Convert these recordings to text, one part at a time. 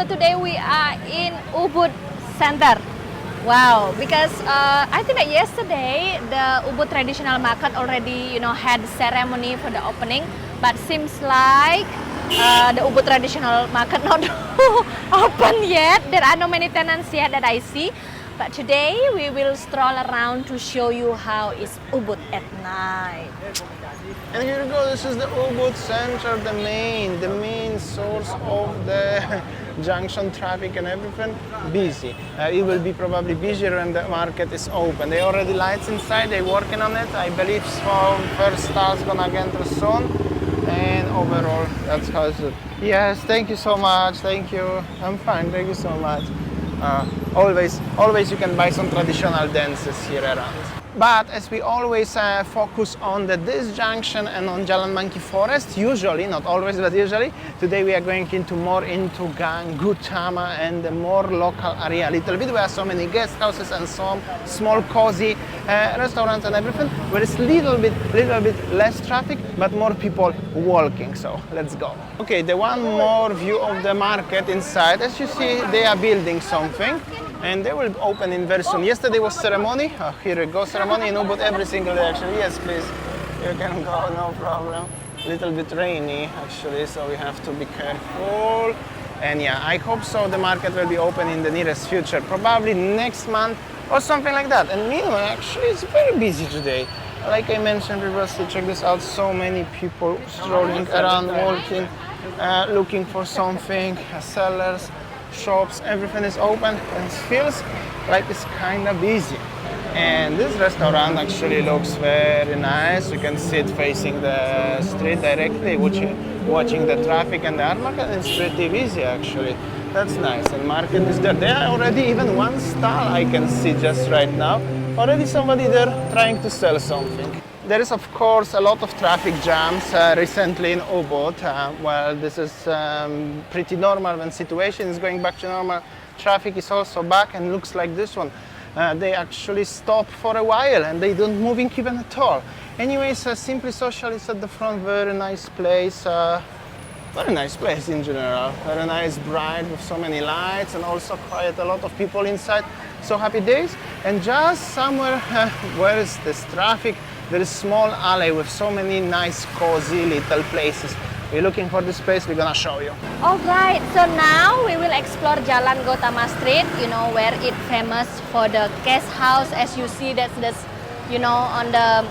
So today we are in Ubud Center. Wow, because I think that yesterday the Ubud traditional market already, had ceremony for the opening, but seems like the Ubud traditional market not open yet. There are no many tenants yet that I see. But today we will stroll around to show you how is Ubud at night. And here we go, this is the Ubud Center, the main source of the junction traffic and everything. Busy. It will be probably busier when the market is open. They already lights inside, they're working on it. I believe so. First star's gonna enter soon. And overall, that's how it's. Yes, thank you so much. Thank you. I'm fine. Thank you so much. Always you can buy some traditional dances here around. But as we always focus on this junction and on Jalan Monkey Forest, usually, not always, but usually, today we are going more into Gotama and the more local area a little bit. We have so many guest houses and some small cozy restaurants and everything, where it's little bit less traffic, but more people walking. So let's go. Okay, the one more view of the market inside. As you see, they are building something. And they will open in very soon. Yesterday was ceremony. Oh, here we go, ceremony in Ubud every single day actually. Yes, please, you can go, no problem. A little bit rainy actually, so we have to be careful. And yeah, I hope so the market will be open in the nearest future, probably next month or something like that. And meanwhile, actually it's very busy today. Like I mentioned previously, check this out, so many people strolling around, walking, looking for something, sellers, shops, everything is open and it feels like it's kind of busy. And this restaurant actually looks very nice. You can sit facing the street directly, watching the traffic and the art market. It's pretty busy actually. That's nice. And market is there. There are already even one stall I can see just right now. Already somebody there trying to sell something. There is of course a lot of traffic jams recently in Ubud. Well, this is pretty normal when situation is going back to normal. Traffic is also back and looks like this one. They actually stop for a while and they don't moving even at all. Anyways, Simply Social is at the front, very nice place. Very nice place in general. Very nice, bright with so many lights and also quite a lot of people inside. So happy days. And just somewhere where is this traffic, there is a small alley with so many nice, cozy little places. We're looking for this place, we're gonna show you. Alright, so now we will explore Jalan Gotama Street, where it's famous for the guest house. As you see, that's on the,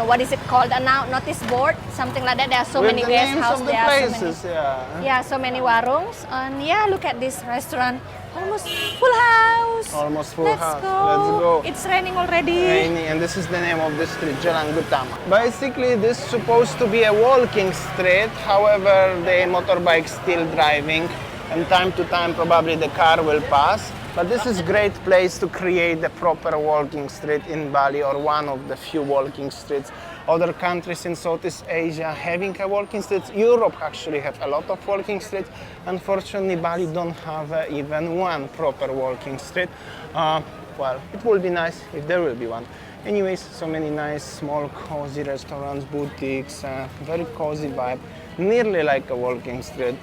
what is it called, notice board, something like that. There are so many guest houses, there are places, so many, yeah, so many warungs. And yeah, look at this restaurant. Almost full house. Almost full Let's house. Go. Let's go. It's raining already. Rainy, and this is the name of the street, Jalan Gotama. Basically, this is supposed to be a walking street. However, the motorbike still driving, and time to time probably the car will pass. But this is a great place to create the proper walking street in Bali, or one of the few walking streets. Other countries in Southeast Asia having a walking street. Europe actually have a lot of walking streets. Unfortunately, Bali don't have even one proper walking street. Well, it will be nice if there will be one. Anyways, so many nice, small, cozy restaurants, boutiques, very cozy vibe. Nearly like a walking street.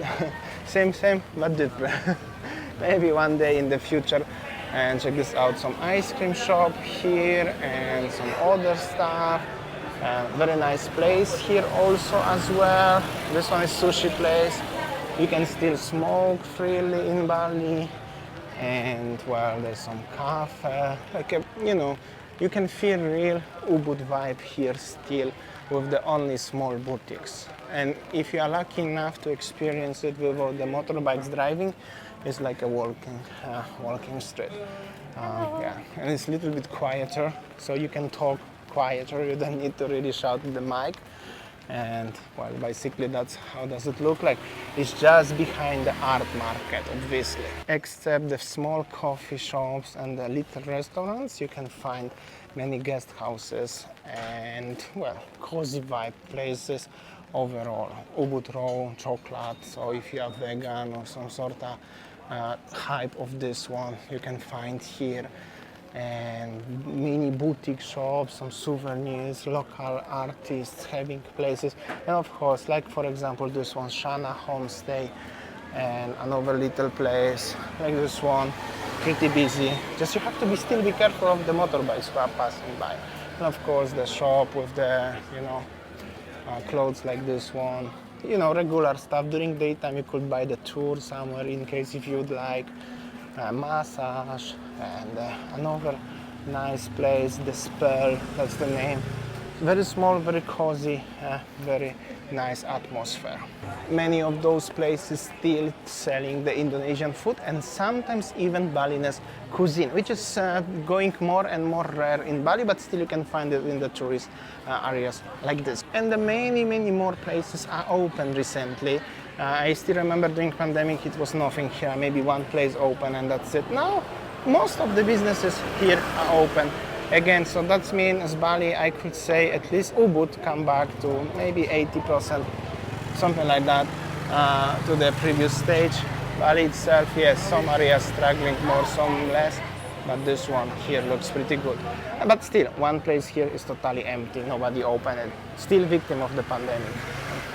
Same, but different. Maybe one day in the future. And check this out, some ice cream shop here and some other stuff. Very nice place here also as well. This one is sushi place. You can still smoke freely in Bali. And well, there's some cafe. Like you can feel real Ubud vibe here still with the only small boutiques. And if you are lucky enough to experience it without the motorbikes driving, it's like a walking street. Yeah, and it's a little bit quieter, so you can talk quieter. You don't need to really shout in the mic. And well, basically that's how does it look like. It's just behind the art market, obviously. Except the small coffee shops and the little restaurants, you can find many guest houses and well, cozy vibe places overall. Ubud raw chocolate, so if you are vegan or some sort of hype of this one, you can find here. And mini boutique shops, some souvenirs, local artists having places, and of course, like for example this one, Shana Homestay, and another little place like this one, pretty busy. Just you have to still be careful of the motorbikes who are passing by. And of course the shop with the, you know, clothes like this one. You know, regular stuff. During daytime you could buy the tour somewhere in case if you'd like. Massage, and another nice place, the Spell, that's the name. Very small, very cozy, very nice atmosphere. Many of those places still selling the Indonesian food and sometimes even Balinese cuisine, which is going more and more rare in Bali, but still you can find it in the tourist areas like this. And the many more places are open recently. I still remember during pandemic it was nothing here, maybe one place open and that's it. Now most of the businesses here are open again, so that means Bali, I could say at least Ubud come back to maybe 80%, something like that, to the previous stage. Bali itself, yes, some areas struggling more, some less, but this one here looks pretty good. But still, one place here is totally empty, nobody opened it, still victim of the pandemic.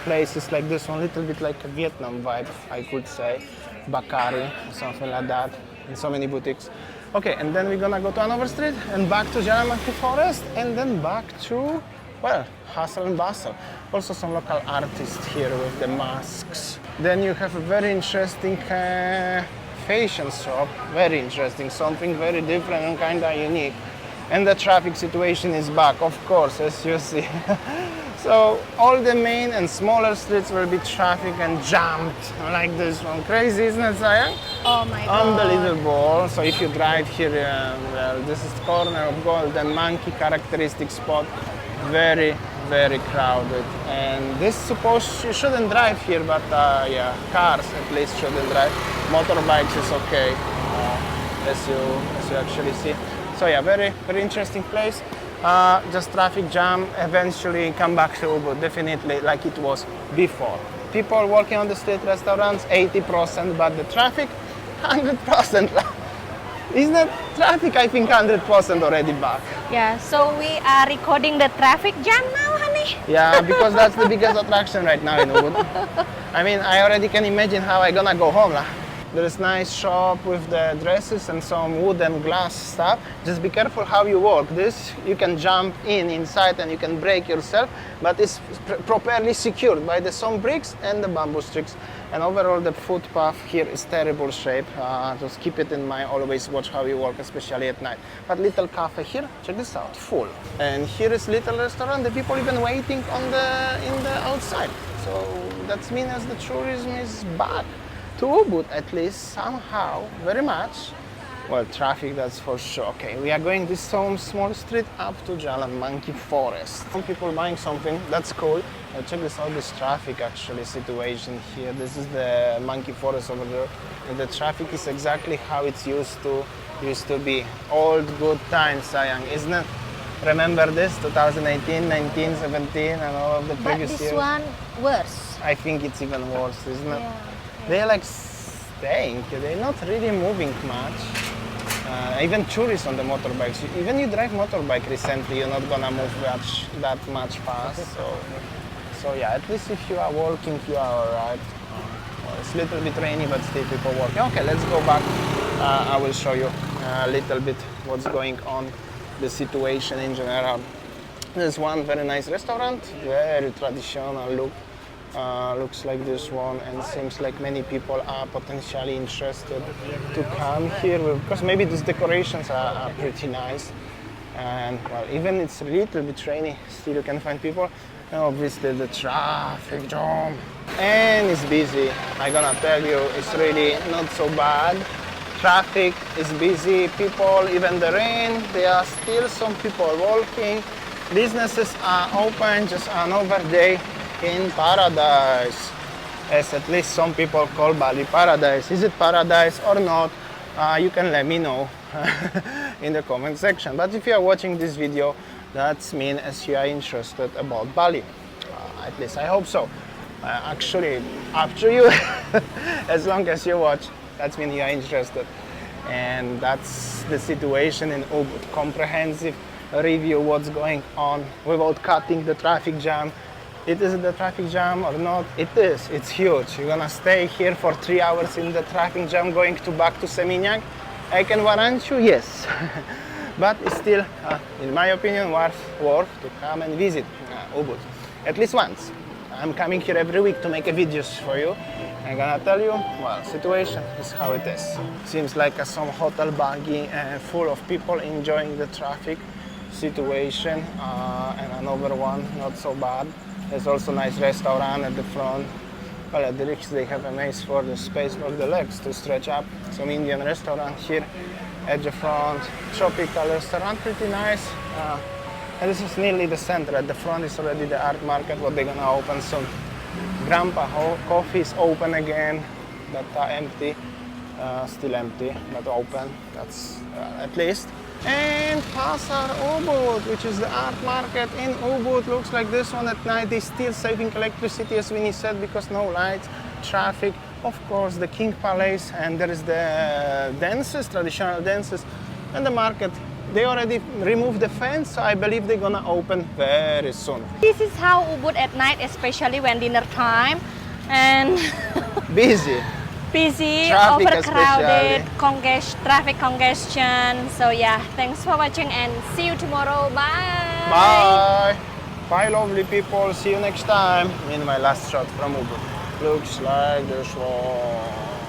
Places like this one, little bit like a Vietnam vibe, I could say, Bakari, something like that, and so many boutiques. Okay, and then we're gonna go to another street and back to Jalan Monkey Forest and then back to, well, hustle and bustle. Also some local artists here with the masks. Then you have a very interesting fashion shop, very interesting, something very different and kinda unique. And the traffic situation is back, of course, as you see. So all the main and smaller streets will be traffic and jammed like this one. Crazy, isn't it, Sayang? Oh my god. Unbelievable. So if you drive here, well, this is corner of Golden Monkey characteristic spot. Very crowded. And this suppose you shouldn't drive here, but yeah, cars at least shouldn't drive. Motorbikes is okay, as you actually see. So yeah, very interesting place. Just traffic jam, eventually come back to Ubud, definitely like it was before. People working on the street restaurants, 80%, but the traffic, 100%. Isn't that traffic, I think 100% already back. Yeah, so we are recording the traffic jam now, honey. Yeah, because that's the biggest attraction right now in Ubud. I mean, I already can imagine how I'm gonna go home. There is nice shop with the dresses and some wood and glass stuff. Just be careful how you walk. This, you can jump inside and you can break yourself, but it's properly secured by the some bricks and the bamboo sticks. And overall the footpath here is terrible shape. Just keep it in mind, always watch how you walk, especially at night. But little cafe here, check this out, full. And here is little restaurant, the people even waiting on in the outside. So that means the tourism is back. To Ubud at least, somehow, very much. Well, traffic, that's for sure. Okay, we are going this some small street up to Jalan Monkey Forest. Some people buying something, that's cool. Check this out, this traffic actually situation here. This is the Monkey Forest over there. And the traffic is exactly how it's used to be. Old good times, Sayang, isn't it? Remember this, 2018, 19, 17, and all of the previous years? But this one worse. I think it's even worse, isn't it? Yeah. They're like staying, they're not really moving much. Even tourists on the motorbikes, even you drive motorbike recently, you're not gonna move that much fast. So yeah, at least if you are walking, you are alright. Well, it's a little bit rainy, but still people walking. Okay, let's go back. I will show you a little bit what's going on, the situation in general. There's one very nice restaurant, very traditional look. Looks like this one, and seems like many people are potentially interested to come here because maybe these decorations are pretty nice. And well, even it's a little bit rainy, still you can find people. And obviously the traffic jam, and it's busy. I'm gonna tell you, it's really not so bad. Traffic is busy, people, even the rain, there are still some people walking. Businesses are open, just another day in paradise, as at least some people call Bali paradise. Is it paradise or not? You can let me know in the comment section. But if you are watching this video, that means as you are interested about Bali. At least I hope so. Actually, up to you. As long as you watch, that means you are interested. And that's the situation in Ubud. Comprehensive review what's going on without cutting the traffic jam. it is the traffic jam or not. It is. It's huge. You're gonna stay here for 3 hours in the traffic jam going back to Seminyak. I can warrant you, yes. But it's still, in my opinion, worth to come and visit Ubud at least once. I'm coming here every week to make videos for you. I'm gonna tell you, well, situation is how it is. Seems like some hotel buggy full of people enjoying the traffic situation, and another one not so bad. There's also nice restaurant at the front. Well, at the Riks they have a maze for the space for the legs to stretch up. Some Indian restaurant here at the front. Tropical restaurant, pretty nice. And this is nearly the center. At the front is already the art market, what they're gonna open soon. Grandpa Coffee is open again, but empty. Still empty, but open. That's at least. And Pasar Ubud, which is the art market in Ubud, looks like this one at night. They're still saving electricity, as Winnie said, because no lights, traffic. Of course, the King Palace, and there is the dances, traditional dances, and the market. They already removed the fence, so I believe they're gonna open very soon. This is how Ubud at night, especially when dinner time, and Busy. busy, Traffic overcrowded, traffic congestion. So yeah, thanks for watching and see you tomorrow. Bye. Bye. Bye, lovely people. See you next time. In my last shot from Ubud. Looks like this one.